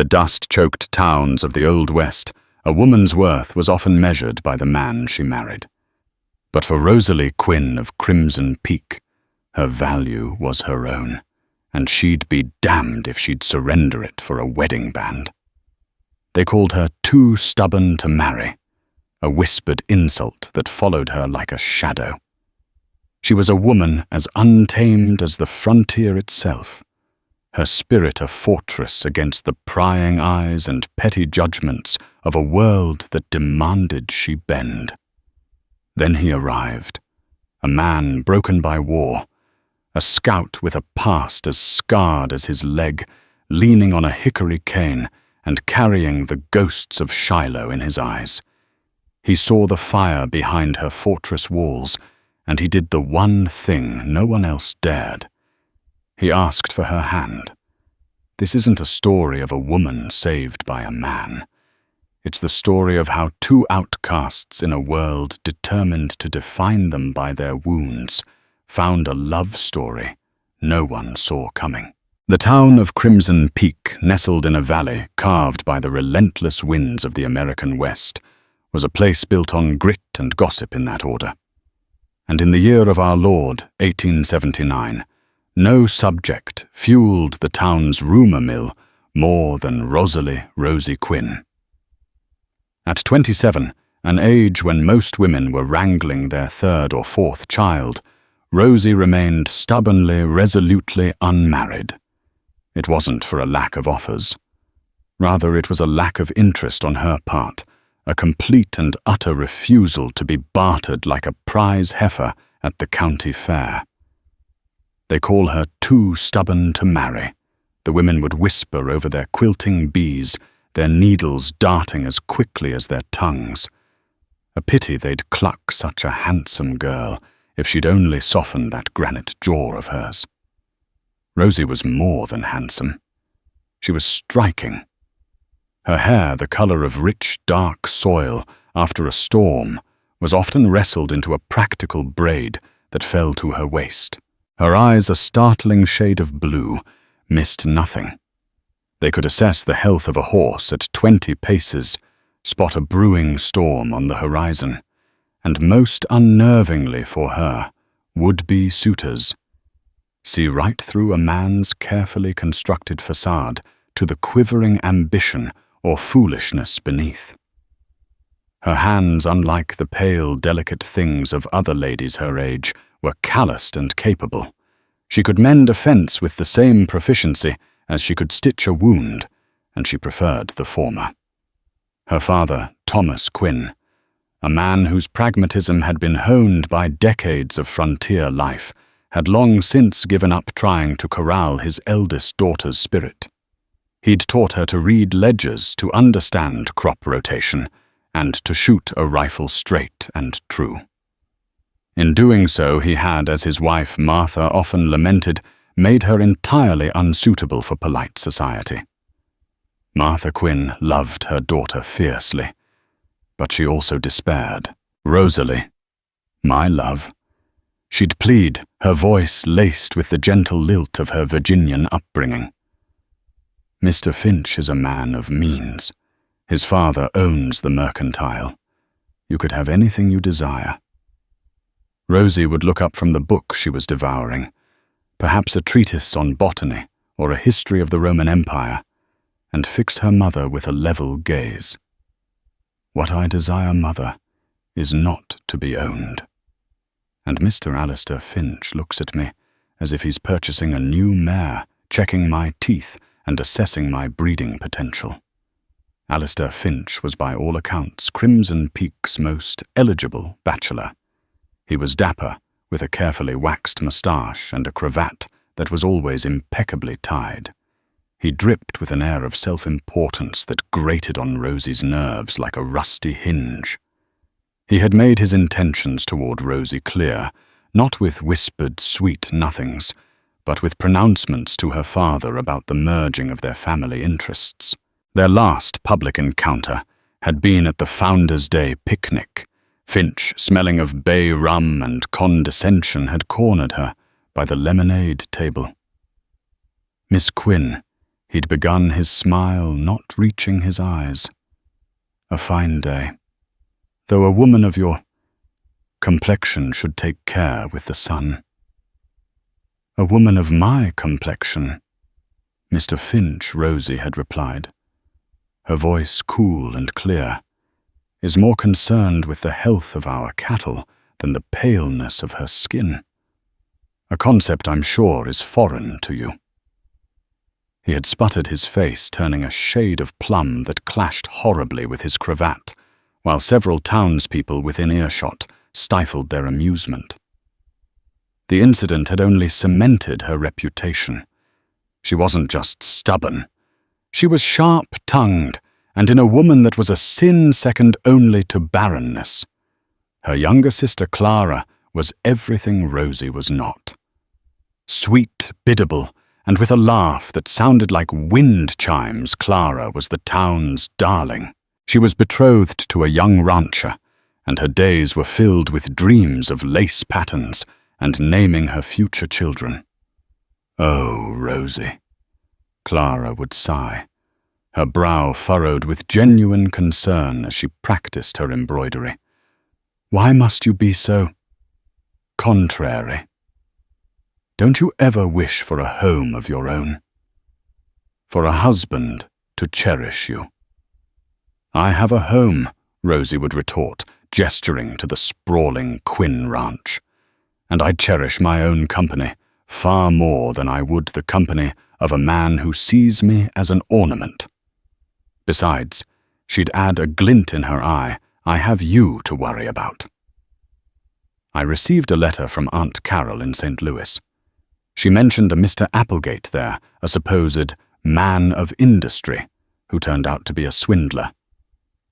the dust-choked towns of the Old West, a woman's worth was often measured by the man she married. But for Rosalie Quinn of Crimson Peak, her value was her own, and she'd be damned if she'd surrender it for a wedding band. They called her too stubborn to marry, a whispered insult that followed her like a shadow. She was a woman as untamed as the frontier itself, her spirit a fortress against the prying eyes and petty judgments of a world that demanded she bend. Then he arrived, a man broken by war, a scout with a past as scarred as his leg, leaning on a hickory cane and carrying the ghosts of Shiloh in his eyes. He saw the fire behind her fortress walls, and he did the one thing no one else dared. He asked for her hand. This isn't a story of a woman saved by a man. It's the story of how two outcasts in a world determined to define them by their wounds found a love story no one saw coming. The town of Crimson Peak, nestled in a valley carved by the relentless winds of the American West, was a place built on grit and gossip in that order. And in the year of our Lord, 1879, no subject fueled the town's rumour mill more than Rosalie "Rosie" Quinn. At 27, an age when most women were wrangling their third or fourth child, Rosie remained stubbornly, resolutely unmarried. It wasn't for a lack of offers. Rather, it was a lack of interest on her part, a complete and utter refusal to be bartered like a prize heifer at the county fair. They call her too stubborn to marry, the women would whisper over their quilting bees, their needles darting as quickly as their tongues. A pity they'd cluck such a handsome girl if she'd only softened that granite jaw of hers. Rosie was more than handsome. She was striking. Her hair, the color of rich, dark soil after a storm, was often wrestled into a practical braid that fell to her waist. Her eyes, a startling shade of blue, missed nothing. They could assess the health of a horse at 20 paces, spot a brewing storm on the horizon, and most unnervingly for her, would-be suitors. See right through a man's carefully constructed facade to the quivering ambition or foolishness beneath. Her hands, unlike the pale, delicate things of other ladies her age, were calloused and capable. She could mend a fence with the same proficiency as she could stitch a wound, and she preferred the former. Her father, Thomas Quinn, a man whose pragmatism had been honed by decades of frontier life, had long since given up trying to corral his eldest daughter's spirit. He'd taught her to read ledgers, to understand crop rotation, and to shoot a rifle straight and true. In doing so, he had, as his wife Martha often lamented, made her entirely unsuitable for polite society. Martha Quinn loved her daughter fiercely, but she also despaired. Rosalie, my love. She'd plead, her voice laced with the gentle lilt of her Virginian upbringing. Mr. Finch is a man of means. His father owns the mercantile. You could have anything you desire. Rosie would look up from the book she was devouring, perhaps a treatise on botany or a history of the Roman Empire, and fix her mother with a level gaze. What I desire, mother, is not to be owned. And Mr. Alistair Finch looks at me as if he's purchasing a new mare, checking my teeth and assessing my breeding potential. Alistair Finch was by all accounts Crimson Peak's most eligible bachelor. He was dapper, with a carefully waxed moustache and a cravat that was always impeccably tied. He dripped with an air of self-importance that grated on Rosie's nerves like a rusty hinge. He had made his intentions toward Rosie clear, not with whispered sweet nothings, but with pronouncements to her father about the merging of their family interests. Their last public encounter had been at the Founder's Day picnic. Finch, smelling of bay rum and condescension, had cornered her by the lemonade table. Miss Quinn, He'd begun his smile not reaching his eyes. A fine day. Though a woman of your complexion should take care with the sun. A woman of my complexion, Mr. Finch, Rosie had replied, her voice cool and clear, is more concerned with the health of our cattle than the paleness of her skin. A concept I'm sure is foreign to you. He had sputtered his face, turning a shade of plum that clashed horribly with his cravat, while several townspeople within earshot stifled their amusement. The incident had only cemented her reputation. She wasn't just stubborn. She was sharp-tongued, and in a woman that was a sin second only to barrenness. Her younger sister Clara was everything Rosie was not. Sweet, biddable, and with a laugh that sounded like wind chimes, Clara was the town's darling. She was betrothed to a young rancher, and her days were filled with dreams of lace patterns and naming her future children. Oh, Rosie, Clara would sigh, her brow furrowed with genuine concern as she practiced her embroidery. Why must you be so contrary? Don't you ever wish for a home of your own? For a husband to cherish you? I have a home, Rosie would retort, gesturing to the sprawling Quinn ranch, and I cherish my own company far more than I would the company of a man who sees me as an ornament. Besides, she'd add a glint in her eye, I have you to worry about. I received a letter from Aunt Carol in St. Louis. She mentioned a Mr. Applegate there, a supposed man of industry, who turned out to be a swindler.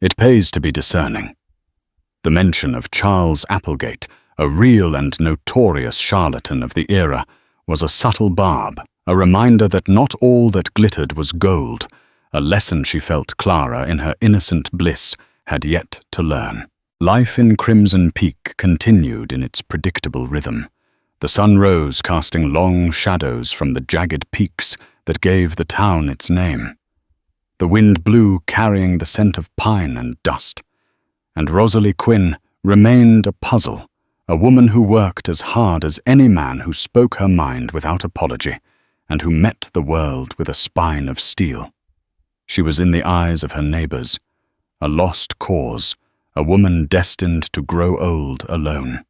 It pays to be discerning. The mention of Charles Applegate, a real and notorious charlatan of the era, was a subtle barb, a reminder that not all that glittered was gold, a lesson she felt Clara, in her innocent bliss, had yet to learn. Life in Crimson Peak continued in its predictable rhythm. The sun rose, casting long shadows from the jagged peaks that gave the town its name. The wind blew, carrying the scent of pine and dust. And Rosalie Quinn remained a puzzle, a woman who worked as hard as any man who spoke her mind without apology, and who met the world with a spine of steel. She was in the eyes of her neighbors, a lost cause, a woman destined to grow old alone.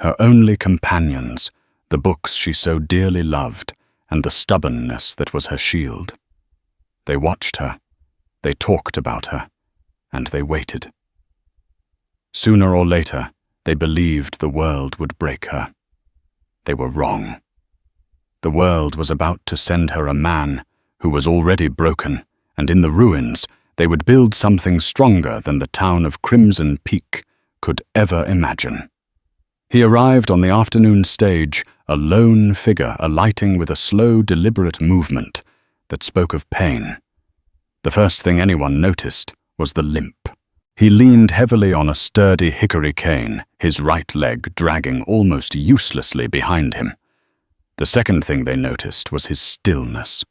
Her only companions, the books she so dearly loved, and the stubbornness that was her shield. They watched her, they talked about her, and they waited. Sooner or later, they believed the world would break her. They were wrong. The world was about to send her a man who was already broken, and in the ruins, they would build something stronger than the town of Crimson Peak could ever imagine. He arrived on the afternoon stage, a lone figure alighting with a slow, deliberate movement that spoke of pain. The first thing anyone noticed was the limp. He leaned heavily on a sturdy hickory cane, his right leg dragging almost uselessly behind him. The second thing they noticed was his stillness.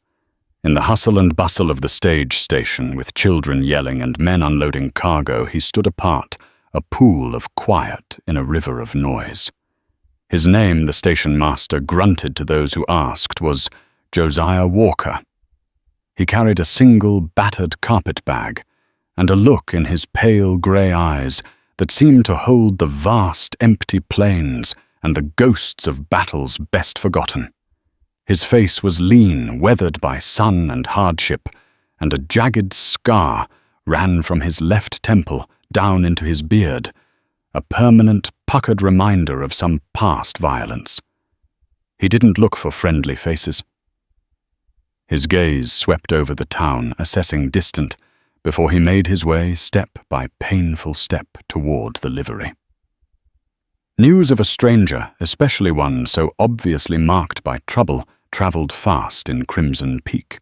In the hustle and bustle of the stage station, with children yelling and men unloading cargo, he stood apart, a pool of quiet in a river of noise. His name, the station master grunted to those who asked, was Josiah Walker. He carried a single battered carpet bag, and a look in his pale grey eyes that seemed to hold the vast empty plains and the ghosts of battles best forgotten. His face was lean, weathered by sun and hardship, and a jagged scar ran from his left temple down into his beard, a permanent, puckered reminder of some past violence. He didn't look for friendly faces. His gaze swept over the town, assessing distant, before he made his way step by painful step toward the livery. News of a stranger, especially one so obviously marked by trouble, traveled fast in Crimson Peak.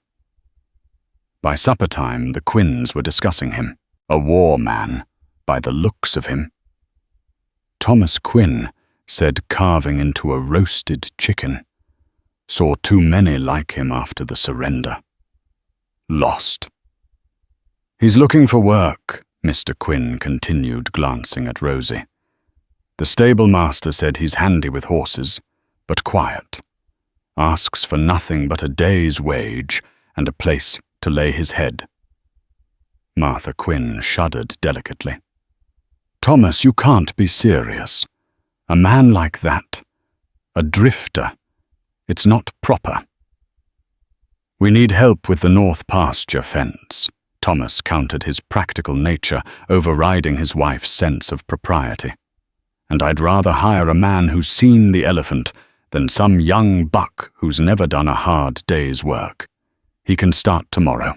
By supper time, the Quinns were discussing him, a war man, by the looks of him. Thomas Quinn said carving into a roasted chicken. Saw too many like him after the surrender. lost. "He's looking for work," Mr. Quinn continued, glancing at Rosie. "The stable master said he's handy with horses, but quiet. Asks for nothing but a day's wage and a place to lay his head." Martha Quinn shuddered delicately. "Thomas, you can't be serious. A man like that, a drifter, it's not proper." "We need help with the north pasture fence." Thomas countered, his practical nature overriding his wife's sense of propriety. "And I'd rather hire a man who's seen the elephant than some young buck who's never done a hard day's work. He can start tomorrow."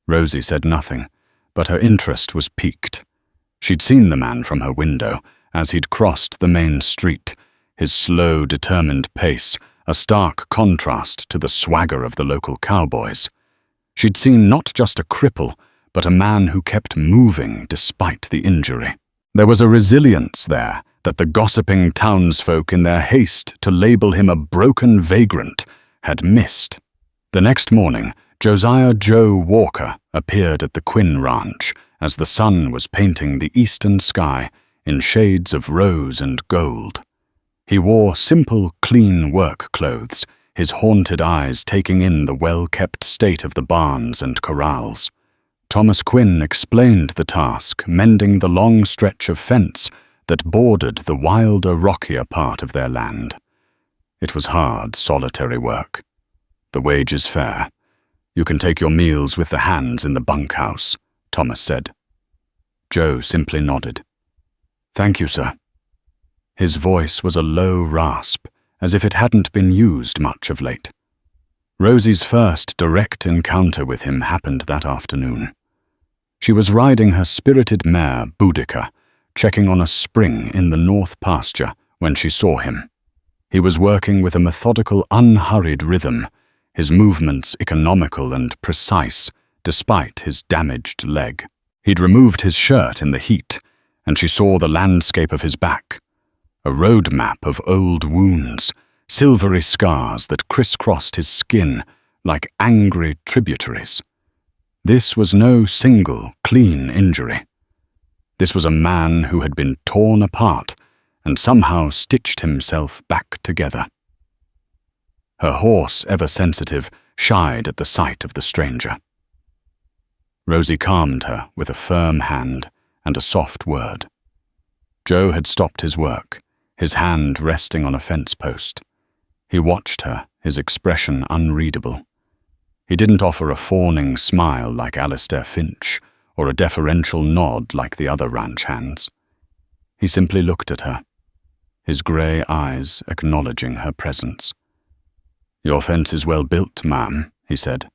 Rosie said nothing, but her interest was piqued. She'd seen the man from her window as he'd crossed the main street, his slow, determined pace a stark contrast to the swagger of the local cowboys. She'd seen not just a cripple, but a man who kept moving despite the injury. There was a resilience there that the gossiping townsfolk, in their haste to label him a broken vagrant, had missed. The next morning, Josiah Joe Walker appeared at the Quinn Ranch as the sun was painting the eastern sky in shades of rose and gold. He wore simple, clean work clothes, his haunted eyes taking in the well-kept state of the barns and corrals. Thomas Quinn explained the task, mending the long stretch of fence that bordered the wilder, rockier part of their land. It was hard, solitary work. "The wage is fair. You can take your meals with the hands in the bunkhouse," Thomas said. Joe simply nodded. "Thank you, sir." His voice was a low rasp, as if it hadn't been used much of late. Rosie's first direct encounter with him happened that afternoon. She was riding her spirited mare, Boudica, checking on a spring in the north pasture when she saw him. He was working with a methodical, unhurried rhythm, his movements economical and precise, despite his damaged leg. He'd removed his shirt in the heat, and she saw the landscape of his back, a road map of old wounds, silvery scars that crisscrossed his skin like angry tributaries. This was no single, clean injury. This was a man who had been torn apart and somehow stitched himself back together. Her horse, ever sensitive, shied at the sight of the stranger. Rosie calmed her with a firm hand and a soft word. Joe had stopped his work, his hand resting on a fence post. He watched her, his expression unreadable. He didn't offer a fawning smile like Alistair Finch, or a deferential nod like the other ranch hands. He simply looked at her, his grey eyes acknowledging her presence. "Your fence is well built, ma'am," he said,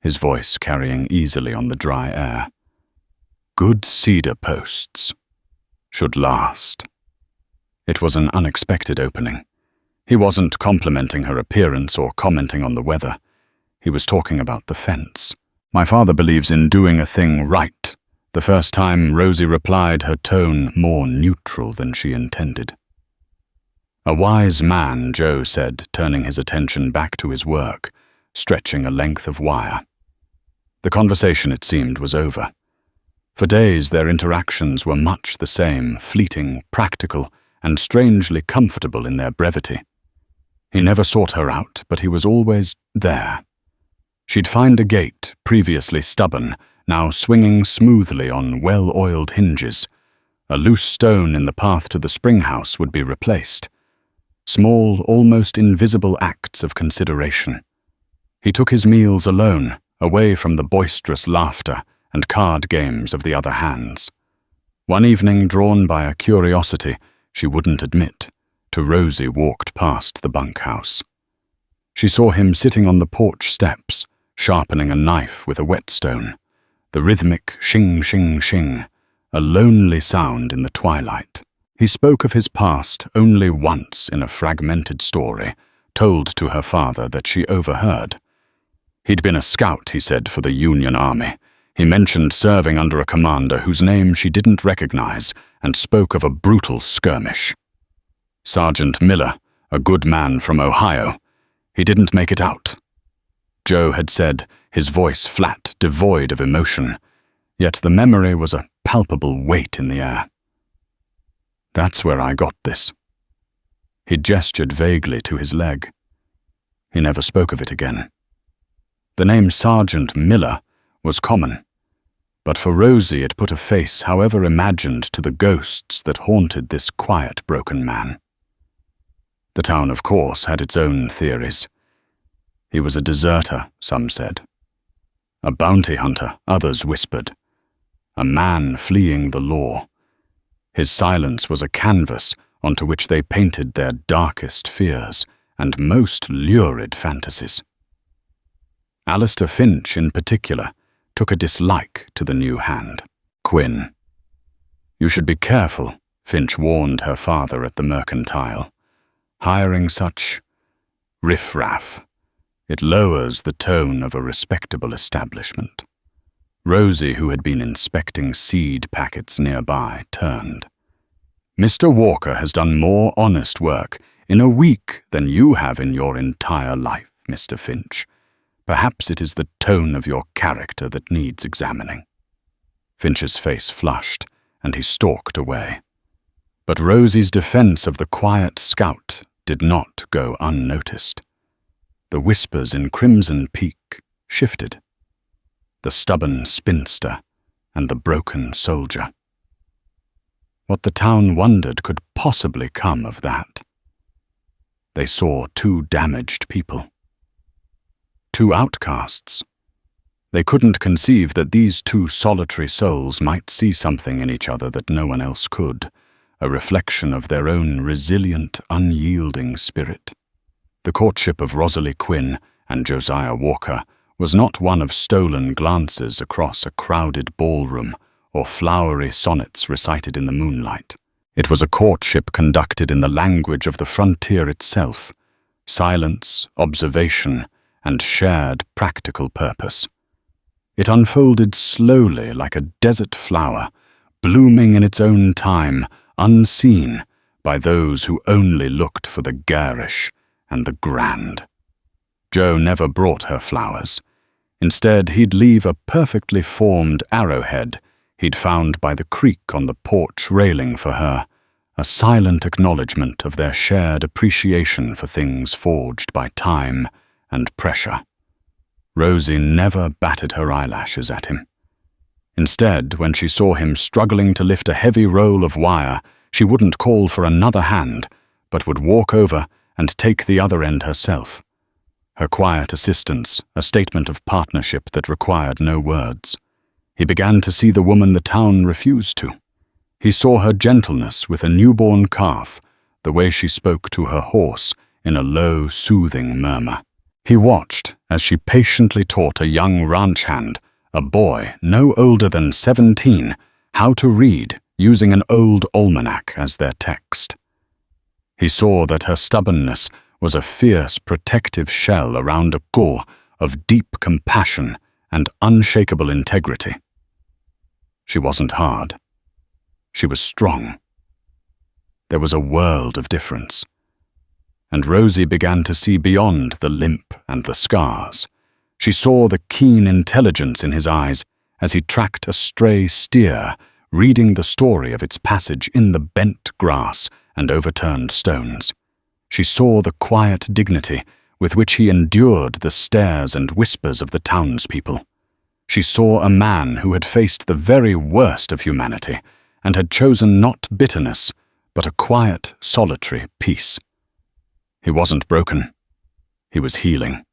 his voice carrying easily on the dry air. "Good cedar posts. Should last." It was an unexpected opening. He wasn't complimenting her appearance or commenting on the weather. He was talking about the fence. "My father believes in doing a thing right." The first time Rosie replied, her tone more neutral than she intended. "A wise man," Joe said, turning his attention back to his work, stretching a length of wire. The conversation, it seemed, was over. For days their interactions were much the same, fleeting, practical, and strangely comfortable in their brevity. He never sought her out, but he was always there. She'd find a gate, previously stubborn, now swinging smoothly on well-oiled hinges. A loose stone in the path to the springhouse would be replaced. Small, almost invisible acts of consideration. He took his meals alone, away from the boisterous laughter and card games of the other hands. One evening, drawn by a curiosity she wouldn't admit, to Rosie walked past the bunkhouse. She saw him sitting on the porch steps, sharpening a knife with a whetstone, the rhythmic shing, shing, shing, a lonely sound in the twilight. He spoke of his past only once in a fragmented story, told to her father that she overheard. He'd been a scout, he said, for the Union Army. He mentioned serving under a commander whose name she didn't recognize and spoke of a brutal skirmish. Sergeant Miller, a good man from Ohio. He didn't make it out. Joe had said his voice flat, devoid of emotion, yet the memory was a palpable weight in the air. "That's where I got this." He gestured vaguely to his leg. He never spoke of it again. The name Sergeant Miller was common, but for Rosie it put a face, however imagined, to the ghosts that haunted this quiet, broken man. The town, of course, had its own theories. He was a deserter, some said. A bounty hunter, others whispered. A man fleeing the law. His silence was a canvas onto which they painted their darkest fears and most lurid fantasies. Alistair Finch, in particular, took a dislike to the new hand, Quinn. "You should be careful," Finch warned her father at the Mercantile. "Hiring such riff-raff. It lowers the tone of a respectable establishment." Rosie, who had been inspecting seed packets nearby, turned. "Mr. Walker has done more honest work in a week than you have in your entire life, Mr. Finch. Perhaps it is the tone of your character that needs examining." Finch's face flushed, and he stalked away. But Rosie's defense of the quiet scout did not go unnoticed. The whispers in Crimson Peak shifted. The stubborn spinster and the broken soldier. What the town wondered could possibly come of that. They saw two damaged people. Two outcasts. They couldn't conceive that these two solitary souls might see something in each other that no one else could, a reflection of their own resilient, unyielding spirit. The courtship of Rosalie Quinn and Josiah Walker was not one of stolen glances across a crowded ballroom or flowery sonnets recited in the moonlight. It was a courtship conducted in the language of the frontier itself, silence, observation, and shared practical purpose. It unfolded slowly like a desert flower, blooming in its own time, unseen by those who only looked for the garish and the grand. Joe never brought her flowers. Instead, he'd leave a perfectly formed arrowhead he'd found by the creek on the porch railing for her, a silent acknowledgement of their shared appreciation for things forged by time and pressure. Rosie never batted her eyelashes at him. Instead, when she saw him struggling to lift a heavy roll of wire, she wouldn't call for another hand, but would walk over and take the other end herself. Her quiet assistance, a statement of partnership that required no words. He began to see the woman the town refused to. He saw her gentleness with a newborn calf, the way she spoke to her horse in a low, soothing murmur. He watched as she patiently taught a young ranch hand, a boy no older than 17, how to read using an old almanac as their text. He saw that her stubbornness was a fierce protective shell around a core of deep compassion and unshakable integrity. She wasn't hard. She was strong. There was a world of difference. And Rosie began to see beyond the limp and the scars. She saw the keen intelligence in his eyes as he tracked a stray steer, reading the story of its passage in the bent grass and overturned stones. She saw the quiet dignity with which he endured the stares and whispers of the townspeople. She saw a man who had faced the very worst of humanity and had chosen not bitterness, but a quiet, solitary peace. He wasn't broken. He was healing.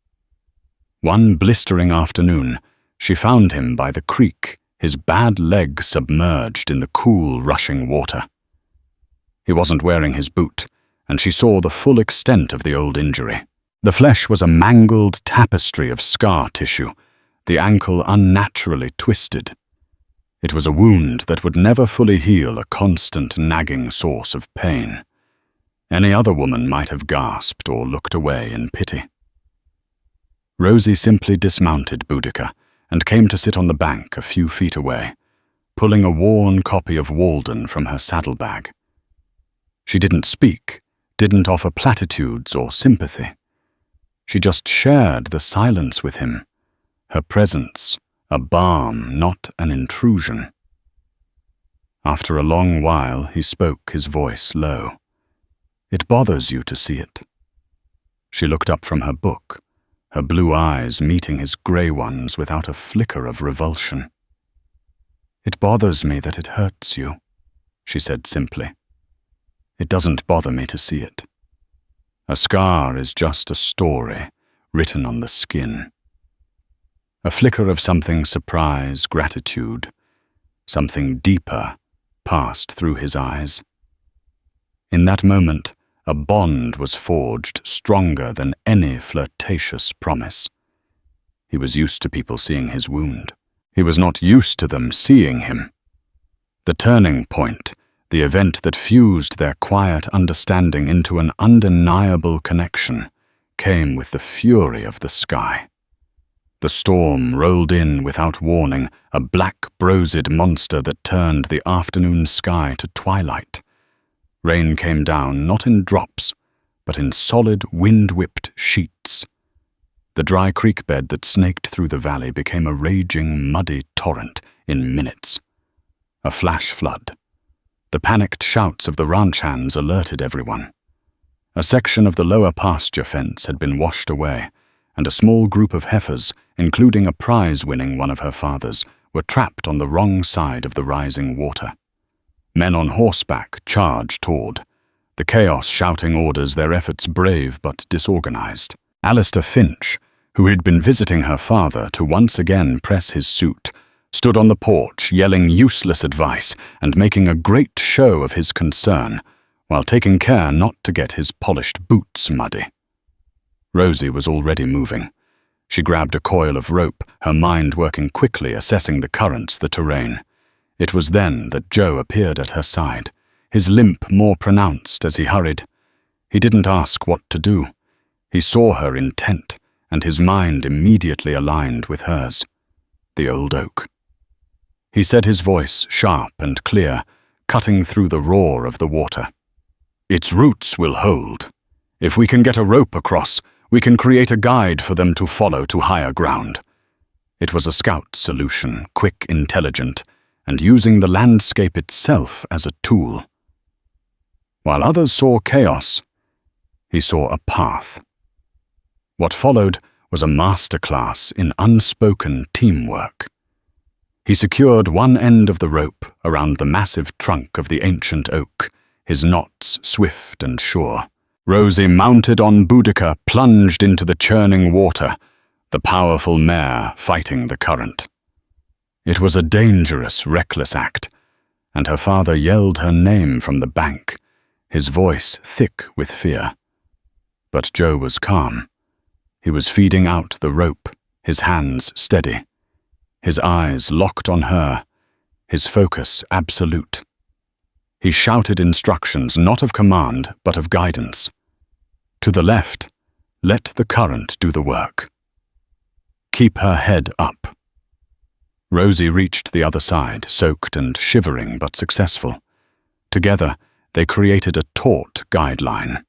One blistering afternoon, she found him by the creek, his bad leg submerged in the cool, rushing water. He wasn't wearing his boot, and she saw the full extent of the old injury. The flesh was a mangled tapestry of scar tissue, the ankle unnaturally twisted. It was a wound that would never fully heal, a constant nagging source of pain. Any other woman might have gasped or looked away in pity. Rosie simply dismounted Boudica and came to sit on the bank a few feet away, pulling a worn copy of Walden from her saddlebag. She didn't speak, didn't offer platitudes or sympathy. She just shared the silence with him, her presence a balm, not an intrusion. After a long while, he spoke, his voice low. "It bothers you to see it." She looked up from her book, her blue eyes meeting his grey ones without a flicker of revulsion. "It bothers me that it hurts you," she said simply. "It doesn't bother me to see it. A scar is just a story written on the skin." A flicker of something surprise, gratitude, something deeper passed through his eyes. In that moment, a bond was forged stronger than any flirtatious promise. He was used to people seeing his wound. He was not used to them seeing him. The turning point, the event that fused their quiet understanding into an undeniable connection, came with the fury of the sky. The storm rolled in without warning, a black-brosed monster that turned the afternoon sky to twilight. Rain came down not in drops, but in solid, wind-whipped sheets. The dry creek bed that snaked through the valley became a raging, muddy torrent in minutes. A flash flood. The panicked shouts of the ranch hands alerted everyone. A section of the lower pasture fence had been washed away, and a small group of heifers, including a prize-winning one of her fathers, were trapped on the wrong side of the rising water. Men on horseback charged toward, the chaos shouting orders, their efforts brave but disorganized. Alistair Finch, who had been visiting her father to once again press his suit, stood on the porch yelling useless advice and making a great show of his concern, while taking care not to get his polished boots muddy. Rosie was already moving. She grabbed a coil of rope, her mind working quickly, assessing the currents, the terrain. It was then that Joe appeared at her side, his limp more pronounced as he hurried. He didn't ask what to do. He saw her intent, and his mind immediately aligned with hers. The old oak. He said, his voice sharp and clear, cutting through the roar of the water. "Its roots will hold. If we can get a rope across, we can create a guide for them to follow to higher ground." It was a scout solution, quick, intelligent, and using the landscape itself as a tool. While others saw chaos, he saw a path. What followed was a masterclass in unspoken teamwork. He secured one end of the rope around the massive trunk of the ancient oak, his knots swift and sure. Rosie, mounted on Boudica, plunged into the churning water, the powerful mare fighting the current. It was a dangerous, reckless act, and her father yelled her name from the bank, his voice thick with fear. But Joe was calm. He was feeding out the rope, his hands steady, his eyes locked on her, his focus absolute. He shouted instructions not of command, but of guidance. To the left, let the current do the work. Keep her head up. Rosie reached the other side, soaked and shivering but successful. Together, they created a taut guideline.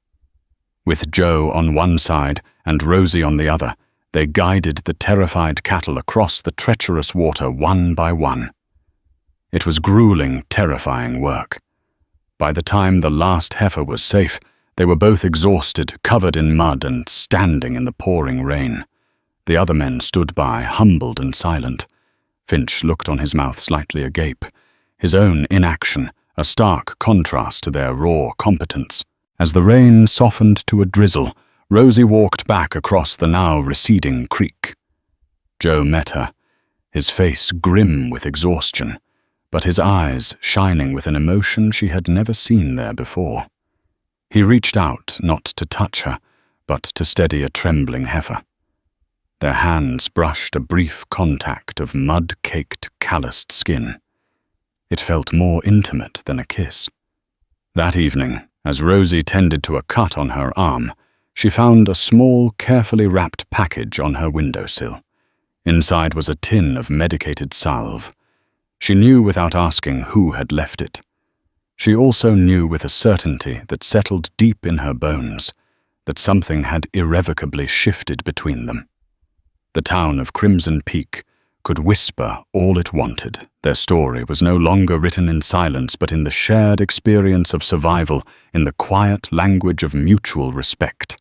With Joe on one side and Rosie on the other, they guided the terrified cattle across the treacherous water one by one. It was grueling, terrifying work. By the time the last heifer was safe, they were both exhausted, covered in mud and standing in the pouring rain. The other men stood by, humbled and silent. Finch looked on his mouth slightly agape, his own inaction a stark contrast to their raw competence. As the rain softened to a drizzle, Rosie walked back across the now receding creek. Joe met her, his face grim with exhaustion, but his eyes shining with an emotion she had never seen there before. He reached out, not to touch her, but to steady a trembling heifer. Their hands brushed a brief contact of mud-caked, calloused skin. It felt more intimate than a kiss. That evening, as Rosie tended to a cut on her arm, she found a small, carefully wrapped package on her windowsill. Inside was a tin of medicated salve. She knew without asking who had left it. She also knew with a certainty that settled deep in her bones that something had irrevocably shifted between them. The town of Crimson Peak could whisper all it wanted. Their story was no longer written in silence, but in the shared experience of survival, in the quiet language of mutual respect.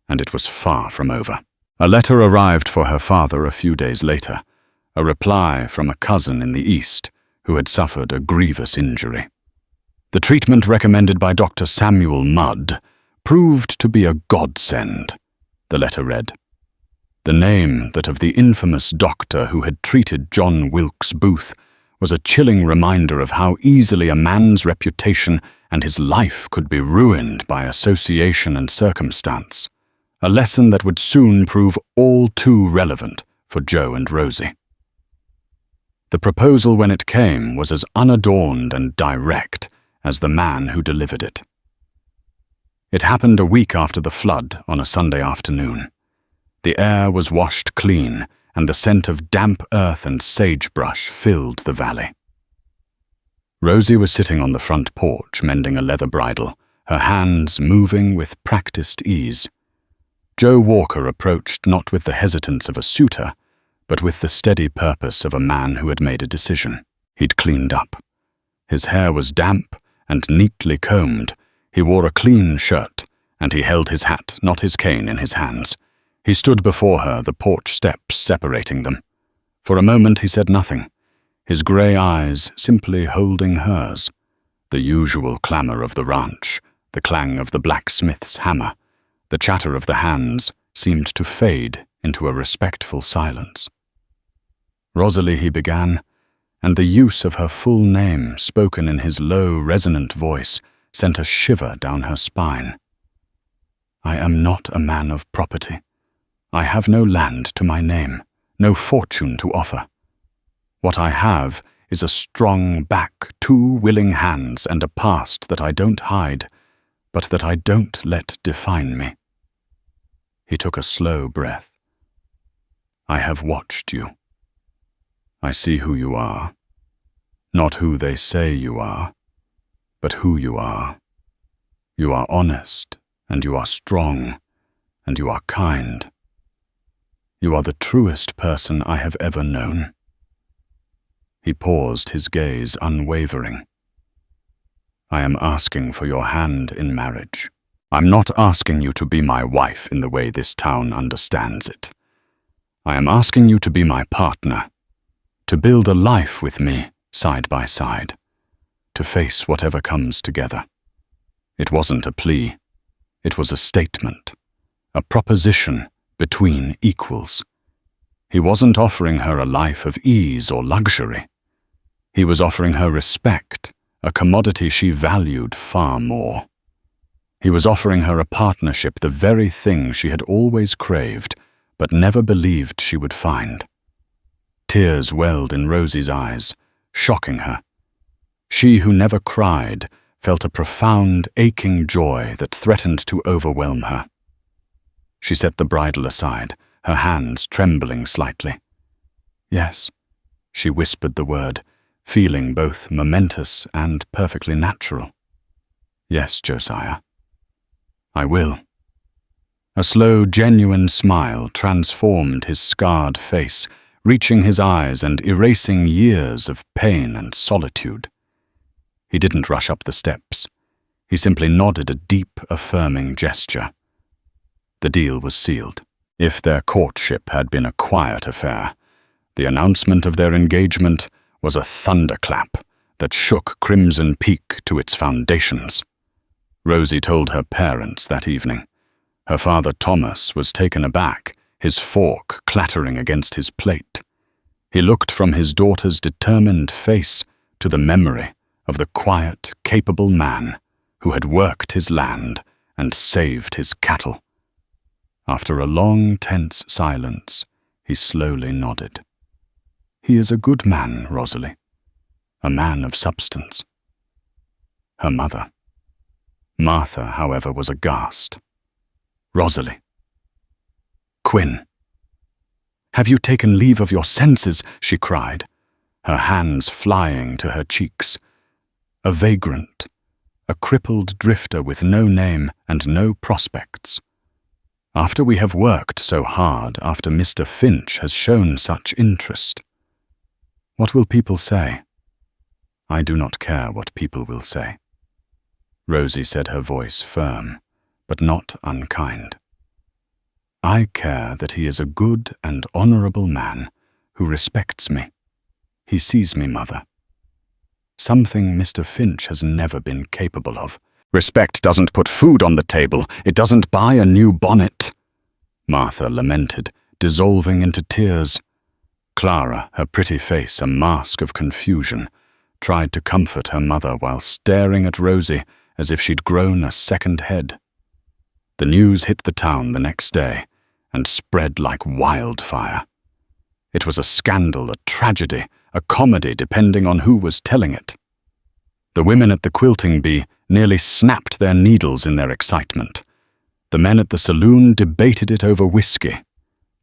And it was far from over. A letter arrived for her father a few days later, a reply from a cousin in the East who had suffered a grievous injury. The treatment recommended by Dr. Samuel Mudd proved to be a godsend, the letter read. The name, that of the infamous doctor who had treated John Wilkes Booth, was a chilling reminder of how easily a man's reputation and his life could be ruined by association and circumstance, a lesson that would soon prove all too relevant for Joe and Rosie. The proposal, when it came, was as unadorned and direct as the man who delivered it. It happened a week after the flood on a Sunday afternoon. The air was washed clean, and the scent of damp earth and sagebrush filled the valley. Rosie was sitting on the front porch mending a leather bridle, her hands moving with practiced ease. Joe Walker approached not with the hesitance of a suitor, but with the steady purpose of a man who had made a decision. He'd cleaned up. His hair was damp and neatly combed. He wore a clean shirt, and he held his hat, not his cane, in his hands. He stood before her, the porch steps separating them. For a moment he said nothing, his grey eyes simply holding hers. The usual clamour of the ranch, the clang of the blacksmith's hammer, the chatter of the hands seemed to fade into a respectful silence. "Rosalie," he began, and the use of her full name, spoken in his low, resonant voice, sent a shiver down her spine. "I am not a man of property. I have no land to my name, no fortune to offer. What I have is a strong back, 2 willing hands, and a past that I don't hide, but that I don't let define me." He took a slow breath. "I have watched you. I see who you are. Not who they say you are, but who you are. You are honest, and you are strong, and you are kind. You are the truest person I have ever known." He paused, his gaze unwavering. "I am asking for your hand in marriage. I'm not asking you to be my wife in the way this town understands it. I am asking you to be my partner, to build a life with me side by side, to face whatever comes together." It wasn't a plea. It was a statement, a proposition between equals. He wasn't offering her a life of ease or luxury. He was offering her respect, a commodity she valued far more. He was offering her a partnership, the very thing she had always craved, but never believed she would find. Tears welled in Rosie's eyes, shocking her. She who never cried felt a profound, aching joy that threatened to overwhelm her. She set the bridle aside, her hands trembling slightly. "Yes," she whispered the word, feeling both momentous and perfectly natural. "Yes, Josiah. I will." A slow, genuine smile transformed his scarred face, reaching his eyes and erasing years of pain and solitude. He didn't rush up the steps. He simply nodded a deep, affirming gesture. The deal was sealed. If their courtship had been a quiet affair, the announcement of their engagement was a thunderclap that shook Crimson Peak to its foundations. Rosie told her parents that evening. Her father Thomas was taken aback, his fork clattering against his plate. He looked from his daughter's determined face to the memory of the quiet, capable man who had worked his land and saved his cattle. After a long, tense silence, he slowly nodded. "He is a good man, Rosalie. A man of substance." Her mother. Martha, however, was aghast. "Rosalie." "Quinn." "Have you taken leave of your senses?" she cried, her hands flying to her cheeks. A vagrant, a crippled drifter with no name and no prospects. After we have worked so hard, after Mr. Finch has shown such interest. What will people say? I do not care what people will say. Rosie said, her voice firm, but not unkind. I care that he is a good and honorable man who respects me. He sees me, Mother. Something Mr. Finch has never been capable of. Respect doesn't put food on the table. It doesn't buy a new bonnet. Martha lamented, dissolving into tears. Clara, her pretty face a mask of confusion, tried to comfort her mother while staring at Rosie as if she'd grown a second head. The news hit the town the next day and spread like wildfire. It was a scandal, a tragedy, a comedy, depending on who was telling it. The women at the quilting bee nearly snapped their needles in their excitement. The men at the saloon debated it over whiskey.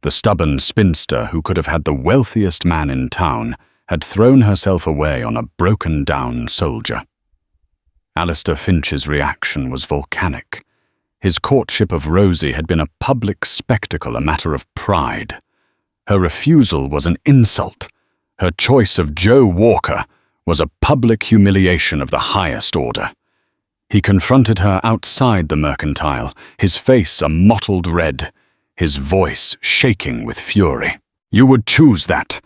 The stubborn spinster who could have had the wealthiest man in town had thrown herself away on a broken-down soldier. Alistair Finch's reaction was volcanic. His courtship of Rosie had been a public spectacle, a matter of pride. Her refusal was an insult. Her choice of Joe Walker was a public humiliation of the highest order. He confronted her outside the mercantile, his face a mottled red, his voice shaking with fury. You would choose that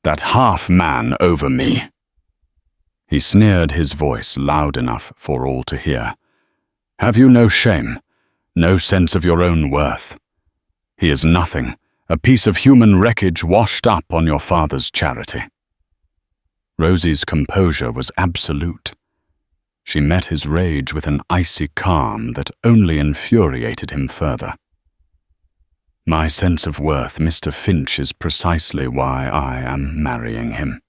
half-man over me. He sneered, his voice loud enough for all to hear. Have you no shame, no sense of your own worth? He is nothing, a piece of human wreckage washed up on your father's charity. Rosie's composure was absolute. She met his rage with an icy calm that only infuriated him further. My sense of worth, Mr. Finch, is precisely why I am marrying him.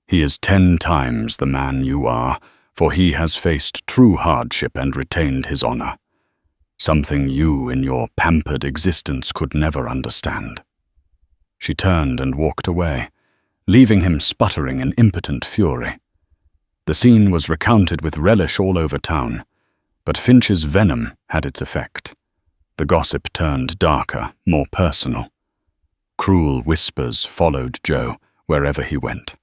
He is 10 times the man you are, for he has faced true hardship and retained his honor. Something you in your pampered existence could never understand. She turned and walked away, leaving him sputtering in impotent fury. The scene was recounted with relish all over town, but Finch's venom had its effect. The gossip turned darker, more personal. Cruel whispers followed Joe wherever he went.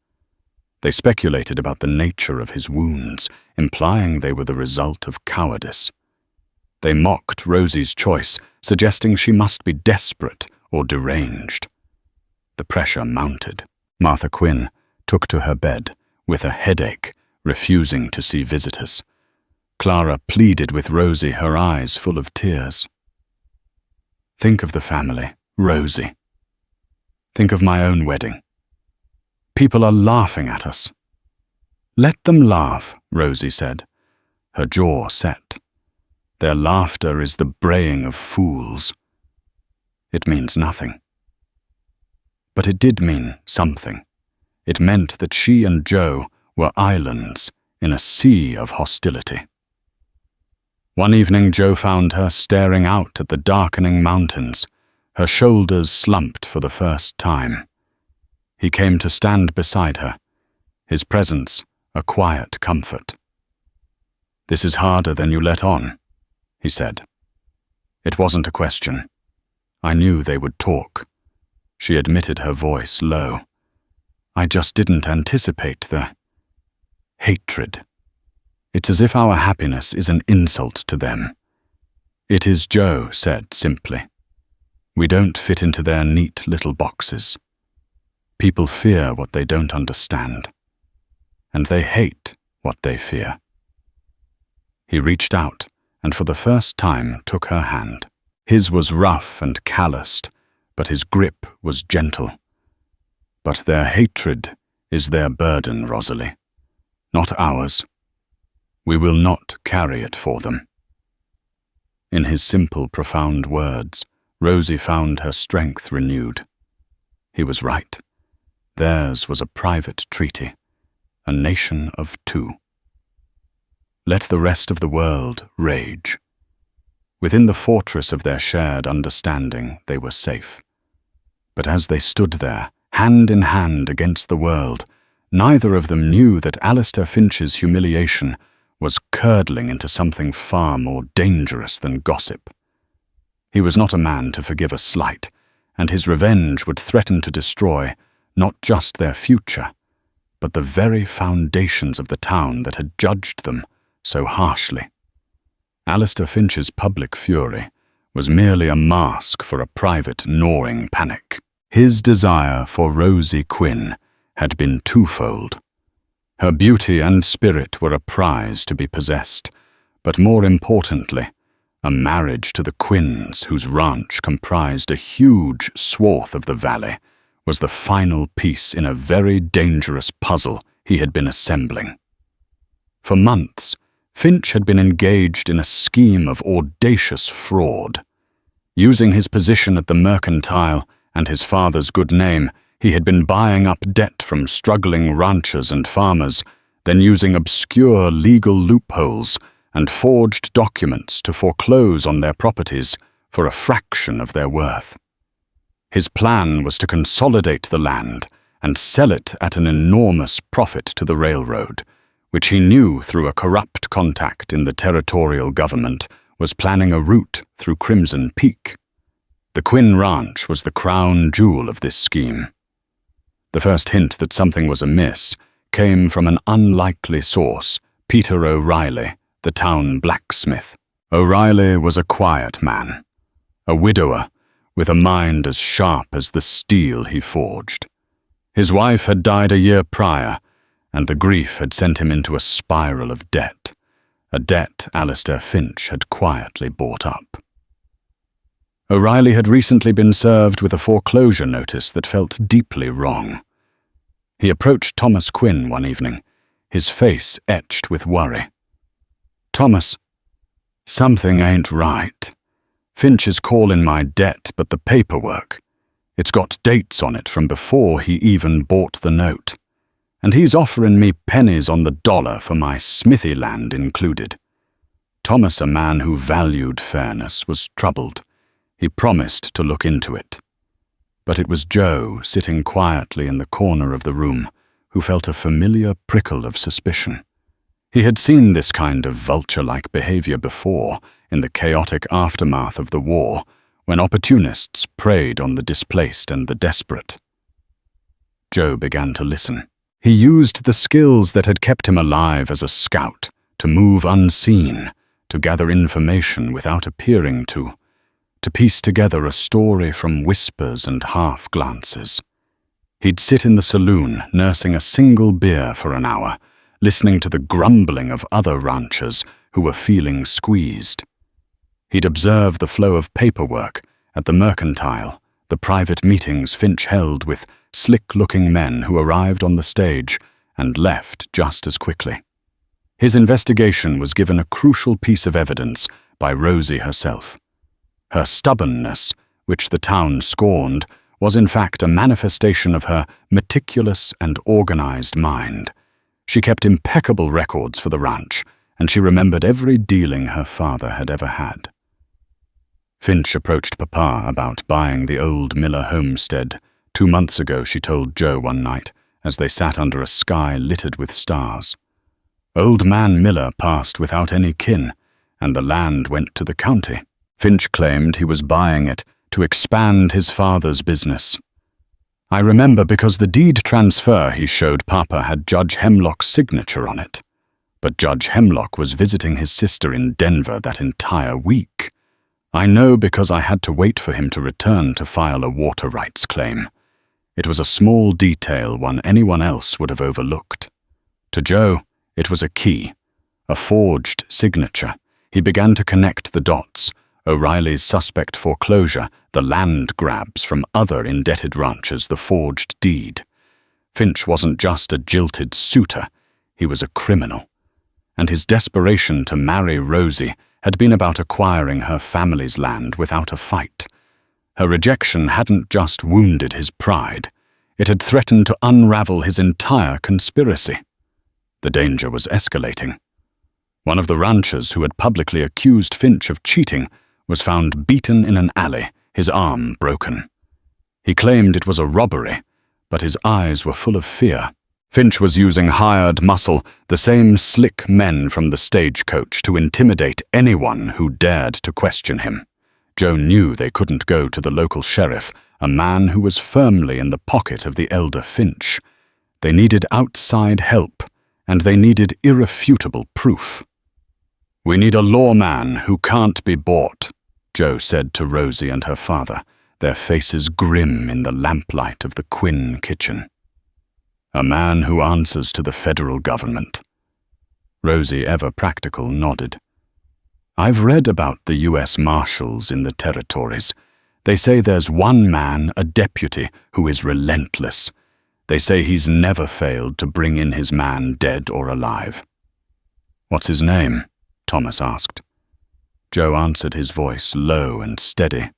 They speculated about the nature of his wounds, implying they were the result of cowardice. They mocked Rosie's choice, suggesting she must be desperate or deranged. The pressure mounted. Martha Quinn took to her bed, with a headache, refusing to see visitors. Clara pleaded with Rosie, her eyes full of tears. Think of the family, Rosie. Think of my own wedding. People are laughing at us. Let them laugh, Rosie said, her jaw set. Their laughter is the braying of fools. It means nothing. But it did mean something. It meant that she and Joe were islands in a sea of hostility. One evening Joe found her staring out at the darkening mountains, her shoulders slumped for the first time. He came to stand beside her, his presence a quiet comfort. This is harder than you let on, he said. It wasn't a question. I knew they would talk. She admitted, her voice low. I just didn't anticipate the hatred. It's as if our happiness is an insult to them. It is, Joe said simply. We don't fit into their neat little boxes. People fear what they don't understand, and they hate what they fear. He reached out and for the first time took her hand. His was rough and calloused, but his grip was gentle. But their hatred is their burden, Rosalie, not ours. We will not carry it for them. In his simple, profound words, Rosie found her strength renewed. He was right. Theirs was a private treaty, a nation of 2. Let the rest of the world rage. Within the fortress of their shared understanding, they were safe. But as they stood there, hand in hand against the world, neither of them knew that Alistair Finch's humiliation was curdling into something far more dangerous than gossip. He was not a man to forgive a slight, and his revenge would threaten to destroy not just their future, but the very foundations of the town that had judged them so harshly. Alistair Finch's public fury was merely a mask for a private, gnawing panic. His desire for Rosie Quinn had been twofold. Her beauty and spirit were a prize to be possessed, but more importantly, a marriage to the Quinns, whose ranch comprised a huge swath of the valley, was the final piece in a very dangerous puzzle he had been assembling. For months, Finch had been engaged in a scheme of audacious fraud. Using his position at the mercantile and his father's good name, he had been buying up debt from struggling ranchers and farmers, then using obscure legal loopholes and forged documents to foreclose on their properties for a fraction of their worth. His plan was to consolidate the land and sell it at an enormous profit to the railroad, which he knew through a corrupt contact in the territorial government was planning a route through Crimson Peak. The Quinn Ranch was the crown jewel of this scheme. The first hint that something was amiss came from an unlikely source, Peter O'Reilly, the town blacksmith. O'Reilly was a quiet man, a widower with a mind as sharp as the steel he forged. His wife had died a year prior, and the grief had sent him into a spiral of debt, a debt Alistair Finch had quietly bought up. O'Reilly had recently been served with a foreclosure notice that felt deeply wrong. He approached Thomas Quinn one evening, his face etched with worry. "Thomas, something ain't right. Finch is calling my debt, but the paperwork, it's got dates on it from before he even bought the note. And he's offering me pennies on the dollar for my smithy land included." Thomas, a man who valued fairness, was troubled. He promised to look into it. But it was Joe, sitting quietly in the corner of the room, who felt a familiar prickle of suspicion. He had seen this kind of vulture-like behavior before in the chaotic aftermath of the war, when opportunists preyed on the displaced and the desperate. Joe began to listen. He used the skills that had kept him alive as a scout to move unseen, to gather information without appearing to piece together a story from whispers and half-glances. He'd sit in the saloon, nursing a single beer for an hour, listening to the grumbling of other ranchers who were feeling squeezed. He'd observe the flow of paperwork at the mercantile, the private meetings Finch held with slick-looking men who arrived on the stage and left just as quickly. His investigation was given a crucial piece of evidence by Rosie herself. Her stubbornness, which the town scorned, was in fact a manifestation of her meticulous and organized mind. She kept impeccable records for the ranch, and she remembered every dealing her father had ever had. Finch approached Papa about buying the old Miller homestead. 2 months ago, she told Joe one night, as they sat under a sky littered with stars. Old man Miller passed without any kin, and the land went to the county. Finch claimed he was buying it to expand his father's business. "I remember because the deed transfer he showed Papa had Judge Hemlock's signature on it. But Judge Hemlock was visiting his sister in Denver that entire week. I know because I had to wait for him to return to file a water rights claim. It was a small detail anyone else would have overlooked. To Joe, it was a key, a forged signature. He began to connect the dots. O'Reilly's suspect foreclosure, the land grabs from other indebted ranchers, the forged deed. Finch wasn't just a jilted suitor, he was a criminal. And his desperation to marry Rosie had been about acquiring her family's land without a fight. Her rejection hadn't just wounded his pride, it had threatened to unravel his entire conspiracy. The danger was escalating. One of the ranchers who had publicly accused Finch of cheating was found beaten in an alley, his arm broken. He claimed it was a robbery, but his eyes were full of fear. Finch was using hired muscle, the same slick men from the stagecoach, to intimidate anyone who dared to question him. Joe knew they couldn't go to the local sheriff, a man who was firmly in the pocket of the elder Finch. They needed outside help, and they needed irrefutable proof. "We need a lawman who can't be bought," Joe said to Rosie and her father, their faces grim in the lamplight of the Quinn kitchen. "A man who answers to the federal government." Rosie, ever practical, nodded. "I've read about the U.S. Marshals in the territories. They say there's one man, a deputy, who is relentless. They say he's never failed to bring in his man dead or alive." "What's his name?" Thomas asked. Joe answered, his voice low and steady.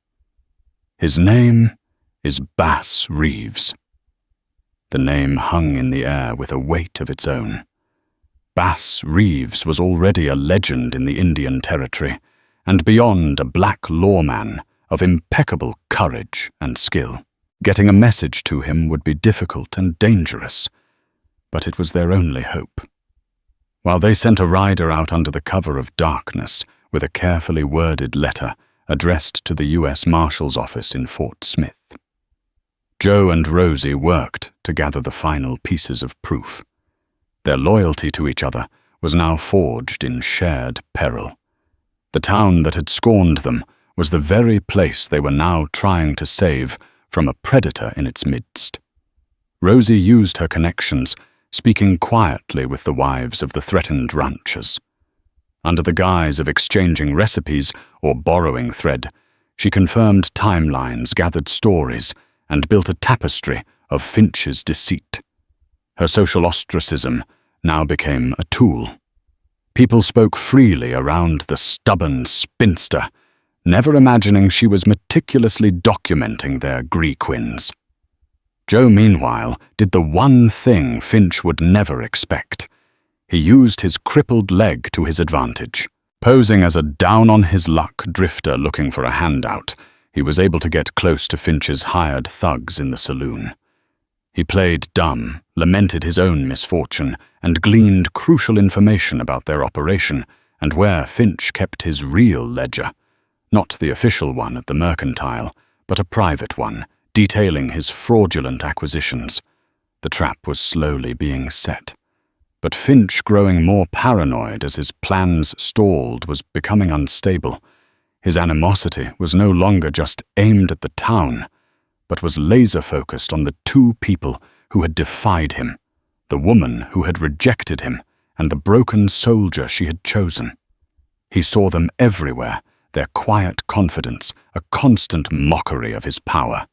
"His name is Bass Reeves." The name hung in the air with a weight of its own. Bass Reeves was already a legend in the Indian Territory, and beyond a black lawman of impeccable courage and skill. Getting a message to him would be difficult and dangerous, but it was their only hope. While they sent a rider out under the cover of darkness with a carefully worded letter addressed to the U.S. Marshal's office in Fort Smith. Joe and Rosie worked to gather the final pieces of proof. Their loyalty to each other was now forged in shared peril. The town that had scorned them was the very place they were now trying to save from a predator in its midst. Rosie used her connections, speaking quietly with the wives of the threatened ranchers. Under the guise of exchanging recipes or borrowing thread, she confirmed timelines, gathered stories, and built a tapestry of Finch's deceit. Her social ostracism now became a tool. People spoke freely around the stubborn spinster, never imagining she was meticulously documenting their Grequins. Joe, meanwhile, did the one thing Finch would never expect. He used his crippled leg to his advantage. Posing as a down-on-his-luck drifter looking for a handout, he was able to get close to Finch's hired thugs in the saloon. He played dumb, lamented his own misfortune, and gleaned crucial information about their operation and where Finch kept his real ledger. Not the official one at the mercantile, but a private one, detailing his fraudulent acquisitions. The trap was slowly being set. But Finch, growing more paranoid as his plans stalled, was becoming unstable. His animosity was no longer just aimed at the town, but was laser-focused on the two people who had defied him, the woman who had rejected him, and the broken soldier she had chosen. He saw them everywhere, their quiet confidence, a constant mockery of his power.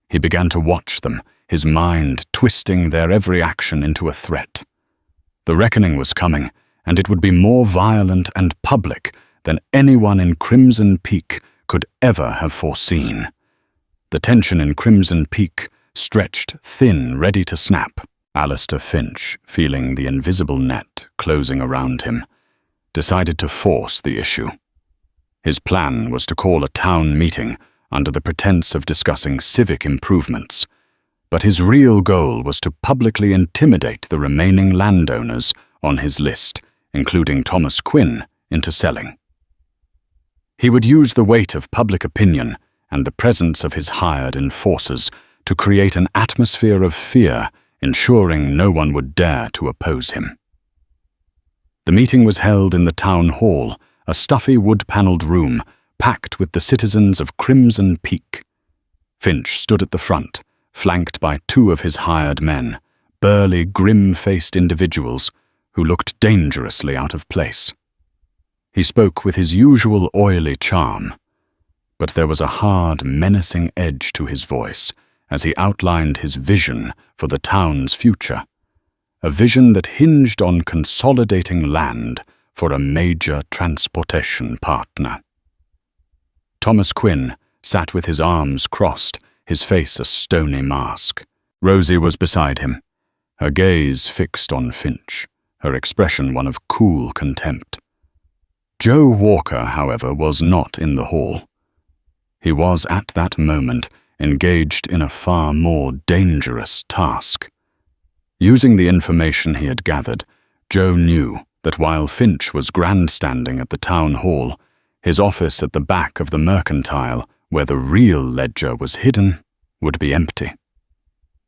He began to watch them, his mind twisting their every action into a threat. The reckoning was coming, and it would be more violent and public than anyone in Crimson Peak could ever have foreseen. The tension in Crimson Peak stretched thin, ready to snap. Alistair Finch, feeling the invisible net closing around him, decided to force the issue. His plan was to call a town meeting under the pretense of discussing civic improvements, but his real goal was to publicly intimidate the remaining landowners on his list, including Thomas Quinn, into selling. He would use the weight of public opinion and the presence of his hired enforcers to create an atmosphere of fear, ensuring no one would dare to oppose him. The meeting was held in the town hall, a stuffy wood-paneled room packed with the citizens of Crimson Peak. Finch stood at the front, flanked by two of his hired men, burly, grim-faced individuals who looked dangerously out of place. He spoke with his usual oily charm, but there was a hard, menacing edge to his voice as he outlined his vision for the town's future, a vision that hinged on consolidating land for a major transportation partner. Thomas Quinn sat with his arms crossed, his face a stony mask. Rosie was beside him, her gaze fixed on Finch, her expression one of cool contempt. Joe Walker, however, was not in the hall. He was at that moment engaged in a far more dangerous task. Using the information he had gathered, Joe knew that while Finch was grandstanding at the town hall, His office at the back of the mercantile, where the real ledger was hidden, would be empty.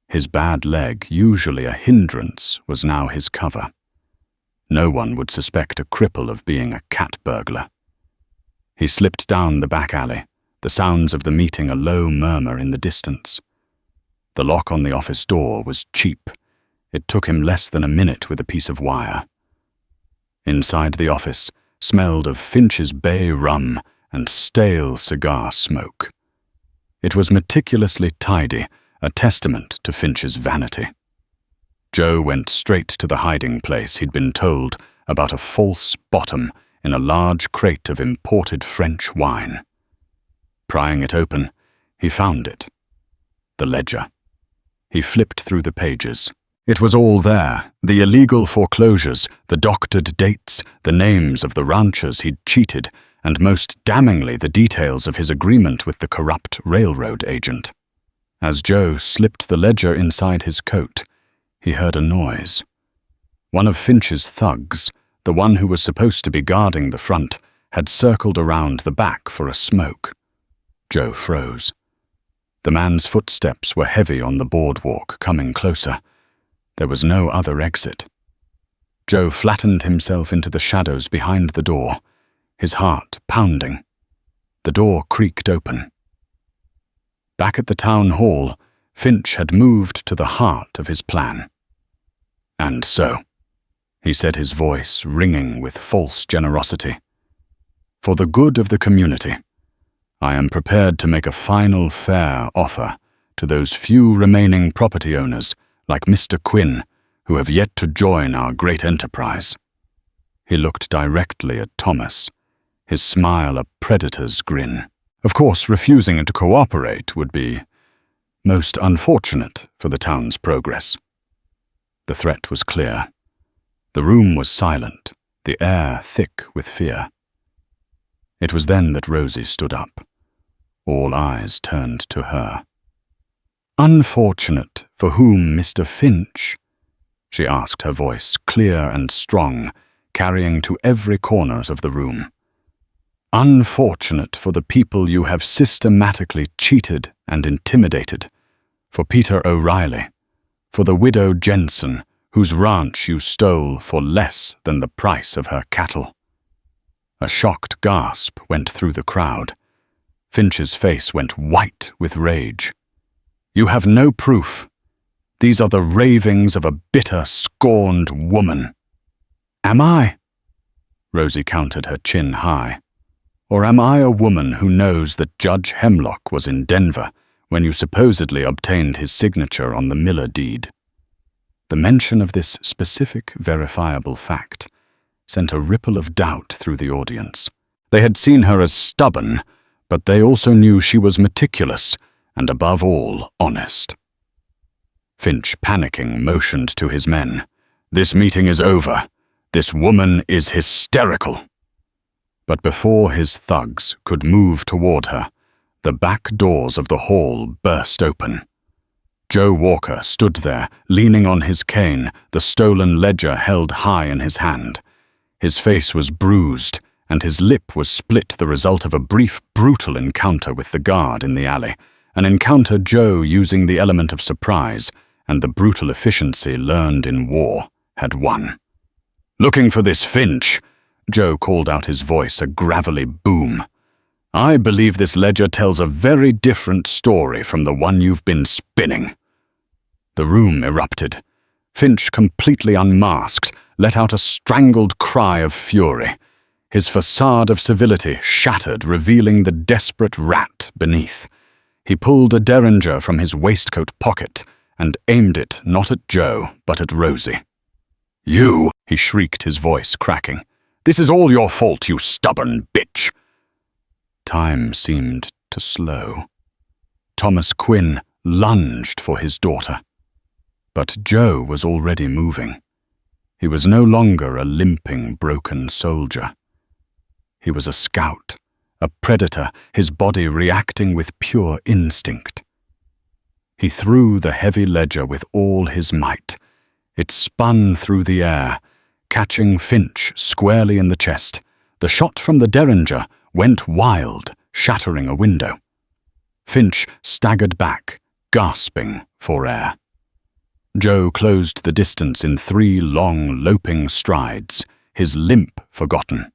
His bad leg, usually a hindrance, was now his cover. No one would suspect a cripple of being a cat burglar. He slipped down the back alley, the sounds of the meeting a low murmur in the distance. The lock on the office door was cheap. It took him less than a minute with a piece of wire. Inside the office smelled of Finch's Bay rum and stale cigar smoke. It was meticulously tidy, a testament to Finch's vanity. Joe went straight to the hiding place he'd been told about a false bottom in a large crate of imported French wine. Prying it open, he found it. The ledger. He flipped through the pages. It was all there, the illegal foreclosures, the doctored dates, the names of the ranchers he'd cheated, and most damningly the details of his agreement with the corrupt railroad agent. As Joe slipped the ledger inside his coat, he heard a noise. One of Finch's thugs, the one who was supposed to be guarding the front, had circled around the back for a smoke. Joe froze. The man's footsteps were heavy on the boardwalk, coming closer. There was no other exit. Joe flattened himself into the shadows behind the door, his heart pounding. The door creaked open. Back at the town hall, Finch had moved to the heart of his plan. "And so," he said, his voice ringing with false generosity, "for the good of the community, I am prepared to make a final fair offer to those few remaining property owners like Mr. Quinn who have yet to join our great enterprise." He looked directly at Thomas, his smile a predator's grin. Of course, refusing to cooperate would be most unfortunate for the town's progress. The threat was clear. The room was silent, the air thick with fear. It was then that Rosie stood up. All eyes turned to her. "Unfortunate for whom, Mr. Finch?" she asked, her voice clear and strong, carrying to every corner of the room. "Unfortunate for the people you have systematically cheated and intimidated, for Peter O'Reilly, for the widow Jensen, whose ranch you stole for less than the price of her cattle." A shocked gasp went through the crowd. Finch's face went white with rage. "You have no proof. These are the ravings of a bitter, scorned woman." "Am I?" Rosie counted, her chin high. "Or am I a woman who knows that Judge Hemlock was in Denver when you supposedly obtained his signature on the Miller deed?" The mention of this specific, verifiable fact sent a ripple of doubt through the audience. They had seen her as stubborn, but they also knew she was meticulous and, above all, honest. Finch, panicking, motioned to his men. "This meeting is over. This woman is hysterical." But before his thugs could move toward her, the back doors of the hall burst open. Joe Walker stood there, leaning on his cane, the stolen ledger held high in his hand. His face was bruised, and his lip was split, the result of a brief, brutal encounter with the guard in the alley, an encounter Joe, using the element of surprise and the brutal efficiency learned in war, had won. "Looking for this Finch?" Joe called out, his voice a gravelly boom. "I believe this ledger tells a very different story from the one you've been spinning." The room erupted. Finch, completely unmasked, let out a strangled cry of fury. His facade of civility shattered, revealing the desperate rat beneath. He pulled a derringer from his waistcoat pocket and aimed it not at Joe, but at Rosie. "You!" he shrieked, his voice cracking. "This is all your fault, you stubborn bitch!" Time seemed to slow. Thomas Quinn lunged for his daughter. But Joe was already moving. He was no longer a limping, broken soldier. He was a scout, a predator, his body reacting with pure instinct. He threw the heavy ledger with all his might. It spun through the air, catching Finch squarely in the chest. The shot from the derringer went wild, shattering a window. Finch staggered back, gasping for air. Joe closed the distance in 3 long, loping strides, his limp forgotten.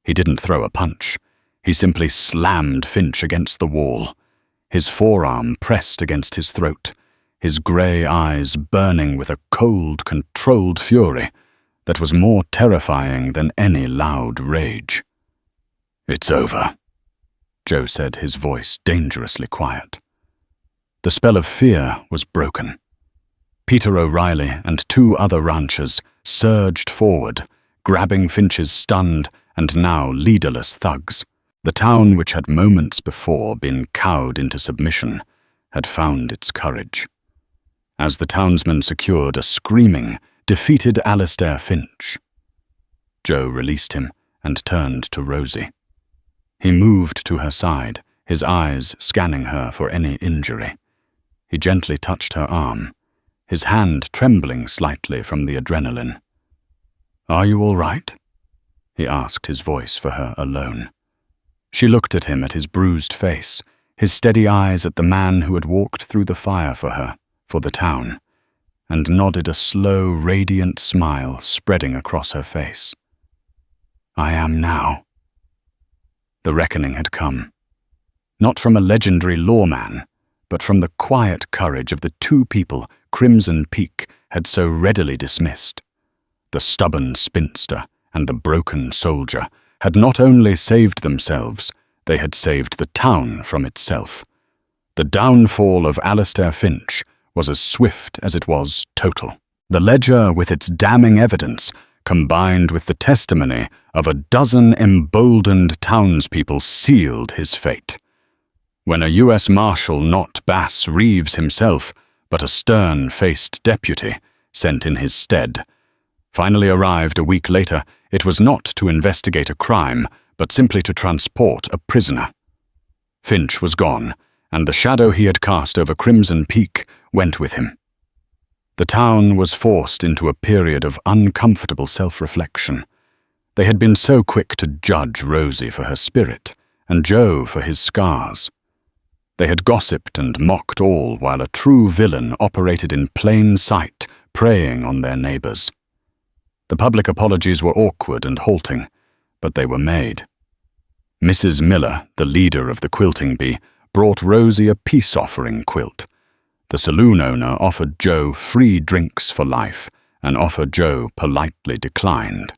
He didn't throw a punch. He simply slammed Finch against the wall, his forearm pressed against his throat, his grey eyes burning with a cold, controlled fury that was more terrifying than any loud rage. "It's over," Joe said, his voice dangerously quiet. The spell of fear was broken. Peter O'Reilly and 2 other ranchers surged forward, grabbing Finch's stunned and now leaderless thugs. The town, which had moments before been cowed into submission, had found its courage. As the townsmen secured a screaming, defeated Alistair Finch, Joe released him and turned to Rosie. He moved to her side, his eyes scanning her for any injury. He gently touched her arm, his hand trembling slightly from the adrenaline. "Are you all right?" he asked, his voice for her alone. She looked at him, at his bruised face, his steady eyes at the man who had walked through the fire for her, for the town, and nodded, a slow, radiant smile spreading across her face. "I am now." The reckoning had come. Not from a legendary lawman, but from the quiet courage of the 2 people Crimson Peak had so readily dismissed. The stubborn spinster and the broken soldier had not only saved themselves, they had saved the town from itself. The downfall of Alistair Finch was as swift as it was total. The ledger, with its damning evidence, combined with the testimony of a dozen emboldened townspeople, sealed his fate. When a U.S. Marshal, not Bass Reeves himself, but a stern-faced deputy, sent in his stead, finally arrived a week later, it was not to investigate a crime, but simply to transport a prisoner. Finch was gone, and the shadow he had cast over Crimson Peak went with him. The town was forced into a period of uncomfortable self-reflection. They had been so quick to judge Rosie for her spirit, and Joe for his scars. They had gossiped and mocked all, while a true villain operated in plain sight, preying on their neighbors. The public apologies were awkward and halting, but they were made. Mrs. Miller, the leader of the quilting bee, brought Rosie a peace-offering quilt. The saloon owner offered Joe free drinks for life, an offer Joe politely declined.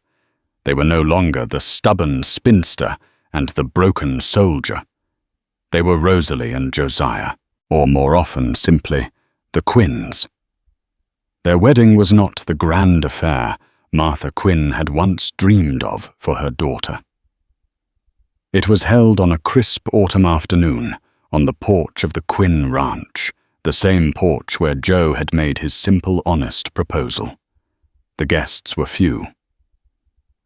They were no longer the stubborn spinster and the broken soldier. They were Rosalie and Josiah, or more often simply, the Quinns. Their wedding was not the grand affair Martha Quinn had once dreamed of for her daughter. It was held on a crisp autumn afternoon on the porch of the Quinn Ranch, the same porch where Joe had made his simple, honest proposal. The guests were few.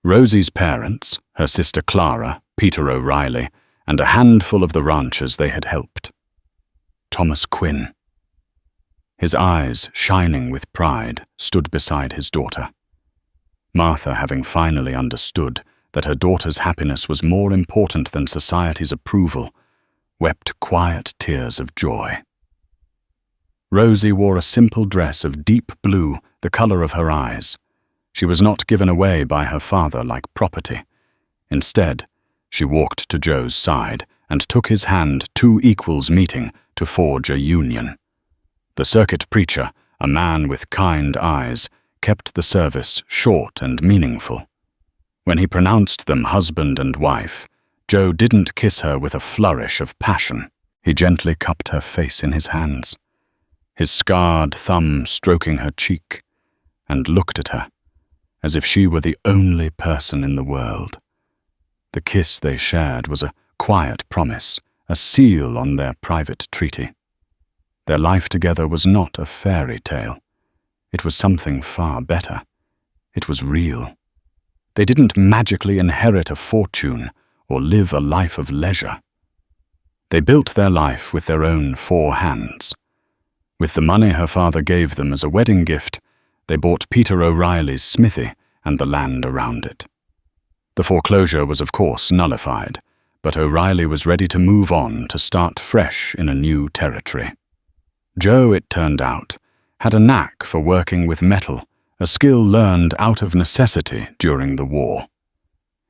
Rosie's parents, her sister Clara, Peter O'Reilly, and a handful of the ranchers they had helped. Thomas Quinn, his eyes shining with pride, stood beside his daughter. Martha, having finally understood that her daughter's happiness was more important than society's approval, wept quiet tears of joy. Rosie wore a simple dress of deep blue, the color of her eyes. She was not given away by her father like property. Instead, she walked to Joe's side and took his hand, 2 equals meeting to forge a union. The circuit preacher, a man with kind eyes, kept the service short and meaningful. When he pronounced them husband and wife, Joe didn't kiss her with a flourish of passion. He gently cupped her face in his hands, his scarred thumb stroking her cheek, and looked at her as if she were the only person in the world. The kiss they shared was a quiet promise, a seal on their private treaty. Their life together was not a fairy tale. It was something far better. It was real. They didn't magically inherit a fortune or live a life of leisure. They built their life with their own 4 hands. With the money her father gave them as a wedding gift, they bought Peter O'Reilly's smithy and the land around it. The foreclosure was of course nullified, but O'Reilly was ready to move on to start fresh in a new territory. Joe, it turned out, had a knack for working with metal, a skill learned out of necessity during the war.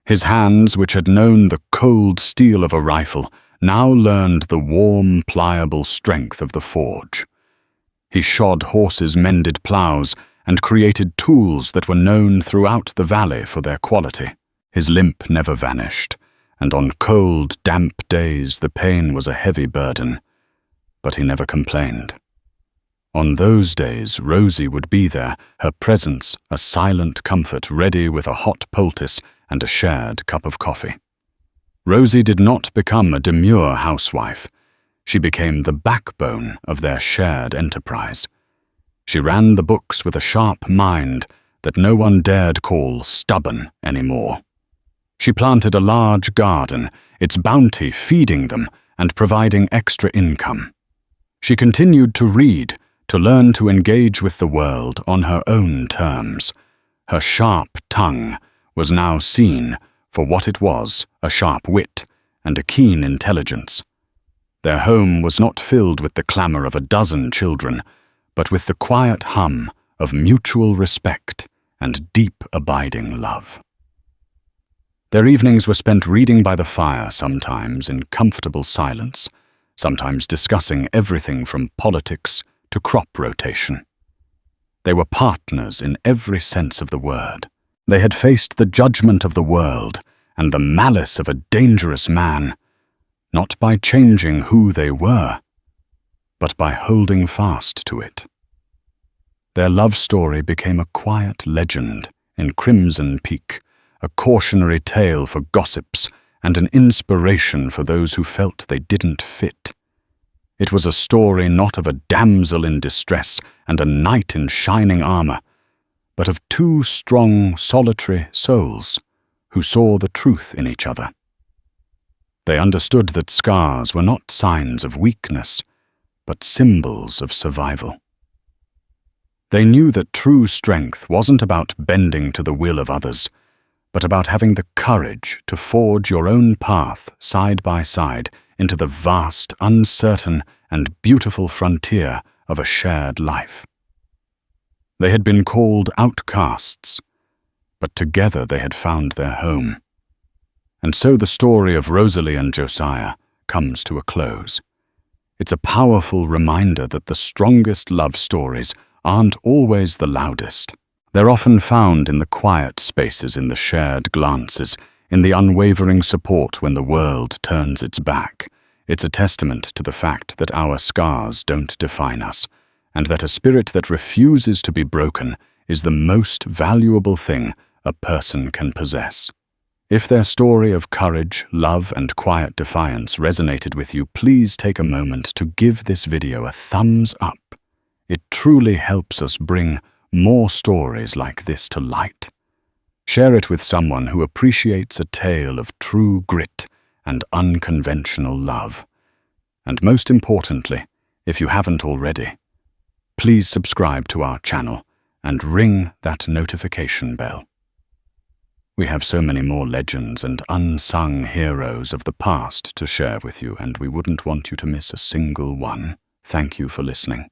His hands, which had known the cold steel of a rifle, now learned the warm, pliable strength of the forge. He shod horses, mended plows, and created tools that were known throughout the valley for their quality. His limp never vanished, and on cold, damp days the pain was a heavy burden, but he never complained. On those days, Rosie would be there, her presence a silent comfort, ready with a hot poultice and a shared cup of coffee. Rosie did not become a demure housewife. She became the backbone of their shared enterprise. She ran the books with a sharp mind that no one dared call stubborn anymore. She planted a large garden, its bounty feeding them and providing extra income. She continued to read, to learn to engage with the world on her own terms. Her sharp tongue was now seen for what it was, a sharp wit and a keen intelligence. Their home was not filled with the clamor of a dozen children, but with the quiet hum of mutual respect and deep abiding love. Their evenings were spent reading by the fire, sometimes in comfortable silence, sometimes discussing everything from politics to crop rotation. They were partners in every sense of the word. They had faced the judgment of the world and the malice of a dangerous man, not by changing who they were, but by holding fast to it. Their love story became a quiet legend in Crimson Peak, a cautionary tale for gossips and an inspiration for those who felt they didn't fit. It was a story not of a damsel in distress and a knight in shining armor, but of two strong, solitary souls who saw the truth in each other. They understood that scars were not signs of weakness, but symbols of survival. They knew that true strength wasn't about bending to the will of others, but about having the courage to forge your own path side by side into the vast, uncertain, and beautiful frontier of a shared life. They had been called outcasts, but together they had found their home. And so the story of Rosalie and Josiah comes to a close. It's a powerful reminder that the strongest love stories aren't always the loudest. They're often found in the quiet spaces, in the shared glances, in the unwavering support when the world turns its back. It's a testament to the fact that our scars don't define us, and that a spirit that refuses to be broken is the most valuable thing a person can possess. If their story of courage, love, and quiet defiance resonated with you, please take a moment to give this video a thumbs up. It truly helps us bring more stories like this to light. Share it with someone who appreciates a tale of true grit and unconventional love. And most importantly, if you haven't already, please subscribe to our channel and ring that notification bell. We have so many more legends and unsung heroes of the past to share with you, and we wouldn't want you to miss a single one. Thank you for listening.